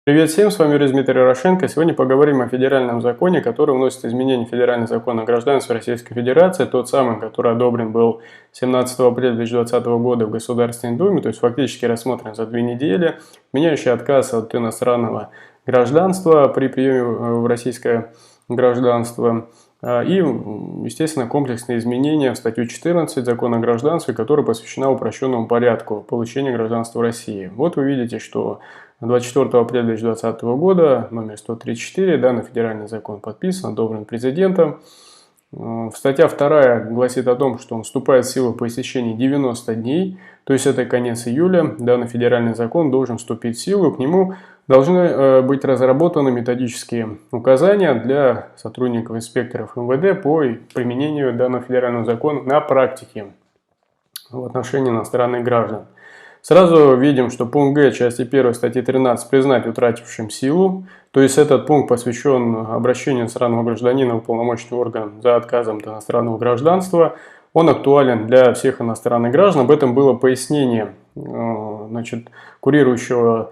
Привет всем, с вами Дмитрий Ярошенко. Сегодня поговорим о федеральном законе, который вносит изменения в федеральный закон о гражданстве Российской Федерации, тот самый, который одобрен был 17 апреля 2020 года в Государственной Думе, то есть фактически рассмотрен за 2 недели, меняющий отказ от иностранного гражданства при приеме в российское гражданство. И, естественно, комплексные изменения в статью 14 Закона о гражданстве, которая посвящена упрощенному порядку получения гражданства в России. Вот вы видите, что 24 апреля 2020 года, номер 134, данный федеральный закон подписан, одобрен президентом. Статья 2 гласит о том, что он вступает в силу по истечении 90 дней, то есть это конец июля. Данный федеральный закон должен вступить в силу, к нему должны быть разработаны методические указания для сотрудников инспекторов МВД по применению данного федерального закона на практике в отношении иностранных граждан. Сразу видим, что пункт Г части 1 статьи 13 признать утратившим силу, то есть этот пункт посвящен обращению иностранного гражданина в уполномоченный орган за отказом от иностранного гражданства. Он актуален для всех иностранных граждан. Об этом было пояснение курирующего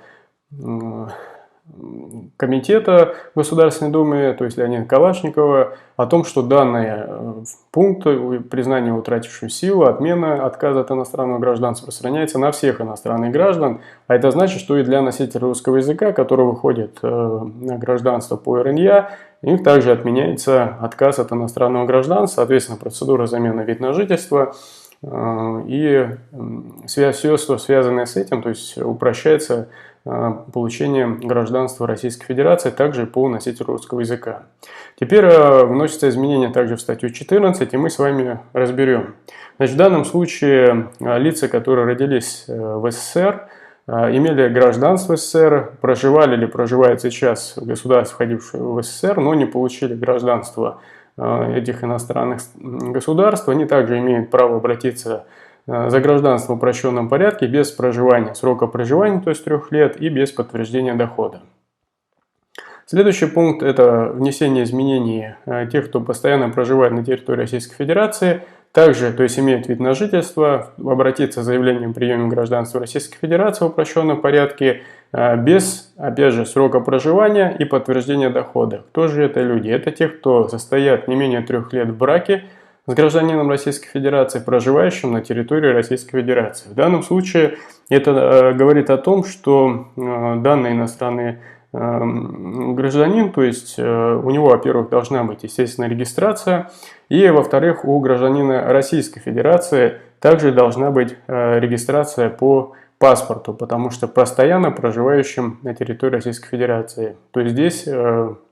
комитета Государственной Думы, то есть Леонида Калашникова, о том, что данный пункт признания утратившей силу, отмена отказа от иностранного гражданства распространяется на всех иностранных граждан, а это значит, что и для носителей русского языка, которые выходят на гражданство по РНЯ, у них также отменяется отказ от иностранного гражданства, соответственно, процедура замены вид на жительство и все, что связанное с этим, то есть упрощается получение гражданства Российской Федерации также по носителю русского языка. Теперь вносятся изменения также в статью 14, и мы с вами разберем. Значит, в данном случае лица, которые родились в СССР, имели гражданство СССР, проживали или проживают сейчас в государстве, входивших в СССР, но не получили гражданство этих иностранных государств, они также имеют право обратиться за гражданство в упрощенном порядке без проживания, срока проживания, то есть 3 лет, и без подтверждения дохода. Следующий пункт – это внесение изменений тех, кто постоянно проживает на территории Российской Федерации, также, то есть имеет вид на жительство, обратиться с заявлением о приеме гражданства Российской Федерации в упрощенном порядке без, опять же, срока проживания и подтверждения дохода. Кто же это люди? Это те, кто состоят не менее 3 лет в браке с гражданином Российской Федерации, проживающим на территории Российской Федерации. В данном случае это говорит о том, что данный иностранный гражданин, то есть у него, во-первых, должна быть, естественно, регистрация, и, во-вторых, у гражданина Российской Федерации также должна быть регистрация по паспорту, потому что постоянно проживающим на территории Российской Федерации. То есть здесь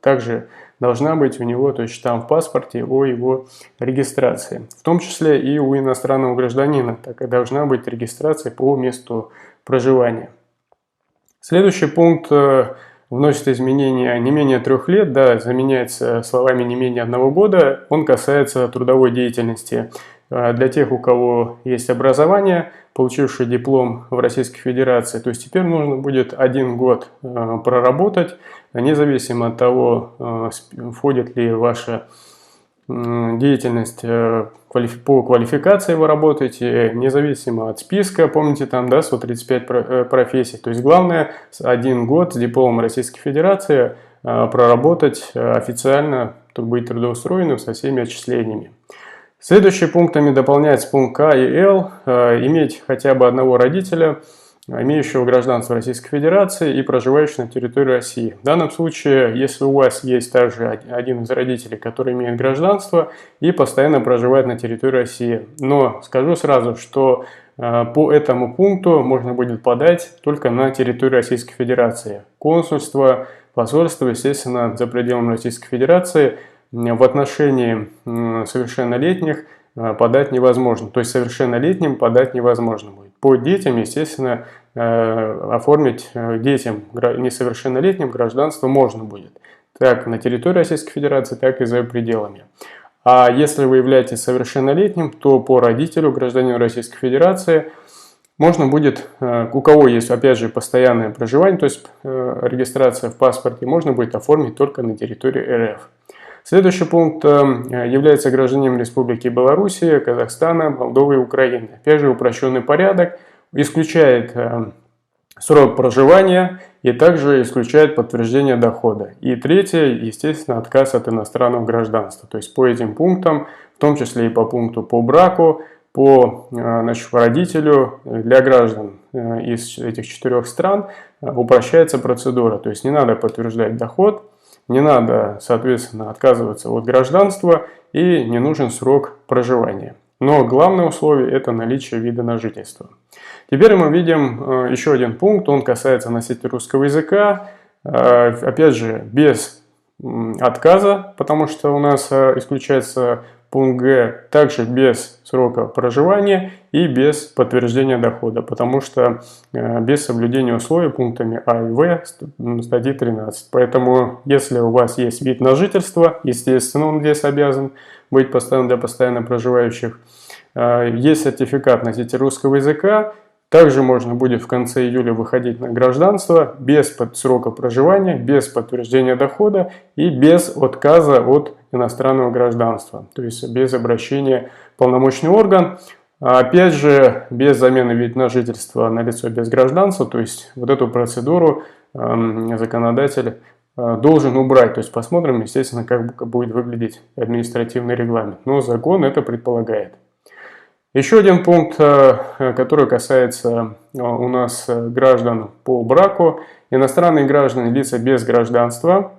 также должна быть у него, то есть штамп в паспорте о его регистрации. В том числе и у иностранного гражданина так должна быть регистрация по месту проживания. Следующий пункт вносит изменения не менее 3 лет, да, заменяется словами не менее 1 года. Он касается трудовой деятельности для тех, у кого есть образование, получивший диплом в Российской Федерации. То есть теперь нужно будет 1 год проработать, независимо от того, входит ли ваша деятельность по квалификации вы работаете, независимо от списка, помните там, да, 135 профессий. То есть главное 1 год с дипломом Российской Федерации проработать официально, быть трудоустроенным со всеми отчислениями. Следующими пунктами дополняется пункт К и Л, иметь хотя бы 1 родителя, имеющего гражданство Российской Федерации и проживающего на территории России. В данном случае, если у вас есть также один из родителей, который имеет гражданство и постоянно проживает на территории России. Но скажу сразу, что по этому пункту можно будет подать только на территории Российской Федерации. Консульство, посольство, естественно, за пределами Российской Федерации в отношении совершеннолетних подать невозможно. То есть совершеннолетним подать невозможно будет. По детям, естественно, оформить детям несовершеннолетним гражданство можно будет. Как на территории Российской Федерации, так и за пределами. А если вы являетесь совершеннолетним, то по родителю, гражданину Российской Федерации, можно будет, у кого есть, опять же, постоянное проживание, то есть регистрация в паспорте, можно будет оформить только на территории РФ. Следующий пункт является гражданином Республики Белоруссия, Казахстана, Молдовы и Украины. Опять же, упрощенный порядок исключает срок проживания и также исключает подтверждение дохода. И третье, естественно, отказ от иностранного гражданства. То есть по этим пунктам, в том числе и по пункту по браку, по родителю, для граждан из этих 4 стран упрощается процедура. То есть не надо подтверждать доход, не надо, соответственно, отказываться от гражданства и не нужен срок проживания. Но главное условие – это наличие вида на жительство. Теперь мы видим еще один пункт, он касается носителя русского языка. Опять же, без отказа, потому что у нас исключается пункт Г, также без срока проживания и без подтверждения дохода, потому что без соблюдения условий пунктами А и В статьи 13. Поэтому, если у вас есть вид на жительство, естественно, он здесь обязан быть для постоянно проживающих. Есть сертификат носителя русского языка, также можно будет в конце июля выходить на гражданство без срока проживания, без подтверждения дохода и без отказа от иностранного гражданства, то есть без обращения в полномочный орган. Опять же, без замены вида на жительство на лицо без гражданства, то есть вот эту процедуру законодатель должен убрать. То есть посмотрим, естественно, как будет выглядеть административный регламент. Но закон это предполагает. Еще один пункт, который касается у нас граждан по браку. Иностранные граждане, лица без гражданства.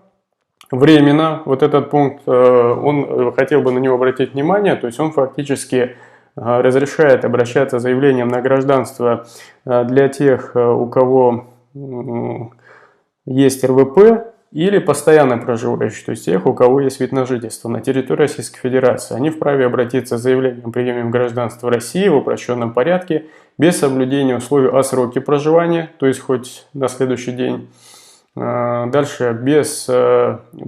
Временно, вот этот пункт, он хотел бы на него обратить внимание, то есть он фактически разрешает обращаться с заявлением на гражданство для тех, у кого есть РВП, или постоянно проживающие, то есть тех, у кого есть вид на жительство на территории Российской Федерации. Они вправе обратиться с заявлением о приеме в гражданство России в упрощенном порядке, без соблюдения условий о сроке проживания, то есть хоть на следующий день. Дальше без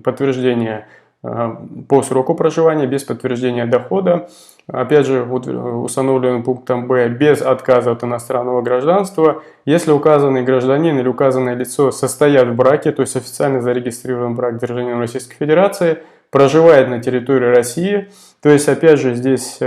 подтверждения по сроку проживания, без подтверждения дохода. Опять же, установленным пунктом Б, без отказа от иностранного гражданства, если указанный гражданин или указанное лицо состоят в браке, то есть официально зарегистрирован брак с гражданином Российской Федерации, проживает на территории России, то есть опять же здесь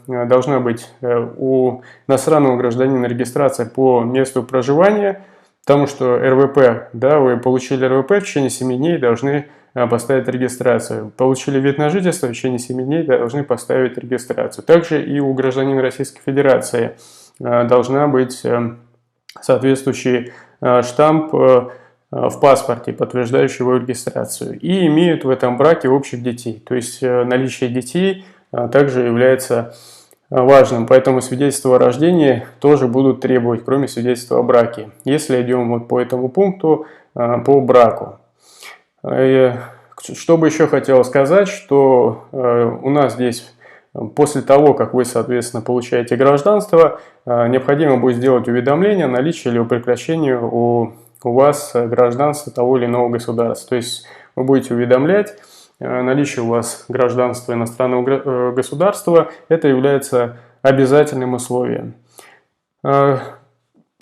должна быть у иностранного гражданина регистрация по месту проживания, потому что РВП, да, вы получили РВП, в течение 7 дней должны поставить регистрацию. Получили вид на жительство, в течение 7 дней должны поставить регистрацию. Также и у гражданина Российской Федерации должна быть соответствующий штамп в паспорте, подтверждающий его регистрацию. И имеют в этом браке общих детей. То есть наличие детей также является важным. Поэтому свидетельство о рождении тоже будут требовать, кроме свидетельства о браке. Если идем вот по этому пункту, по браку. Что бы еще хотел сказать, что у нас здесь после того, как вы, соответственно, получаете гражданство, необходимо будет сделать уведомление о наличии или о прекращении у вас гражданства того или иного государства. То есть вы будете уведомлять наличие у вас гражданства иностранного государства, это является обязательным условием.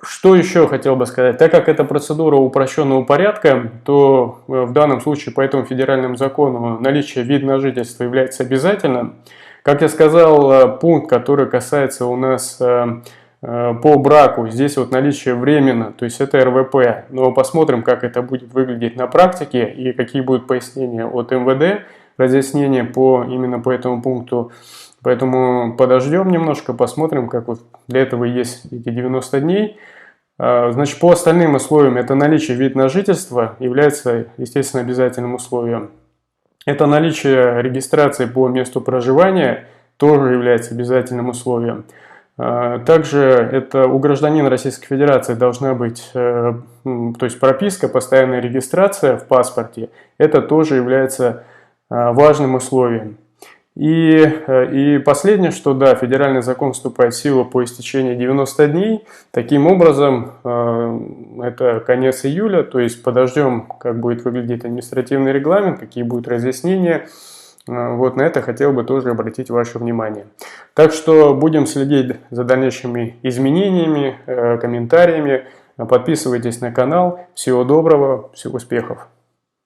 Что еще хотел бы сказать? Так как это процедура упрощенного порядка, то в данном случае по этому федеральному закону наличие вида на жительство является обязательным. Как я сказал, пункт, который касается у нас по браку, здесь вот наличие временно, то есть это РВП. Но посмотрим, как это будет выглядеть на практике и какие будут пояснения от МВД, разъяснения именно по этому пункту. Поэтому подождем немножко, посмотрим, как вот для этого есть эти 90 дней. Значит, по остальным условиям это наличие вида на жительство является, естественно, обязательным условием. Это наличие регистрации по месту проживания тоже является обязательным условием. Также это у гражданина Российской Федерации должна быть, то есть прописка, постоянная регистрация в паспорте. Это тоже является важным условием. И последнее, что да, федеральный закон вступает в силу по истечении 90 дней. Таким образом, это конец июля, то есть подождем, как будет выглядеть административный регламент, какие будут разъяснения. Вот на это хотел бы тоже обратить ваше внимание. Так что будем следить за дальнейшими изменениями, комментариями. Подписывайтесь на канал. Всего доброго, всех успехов!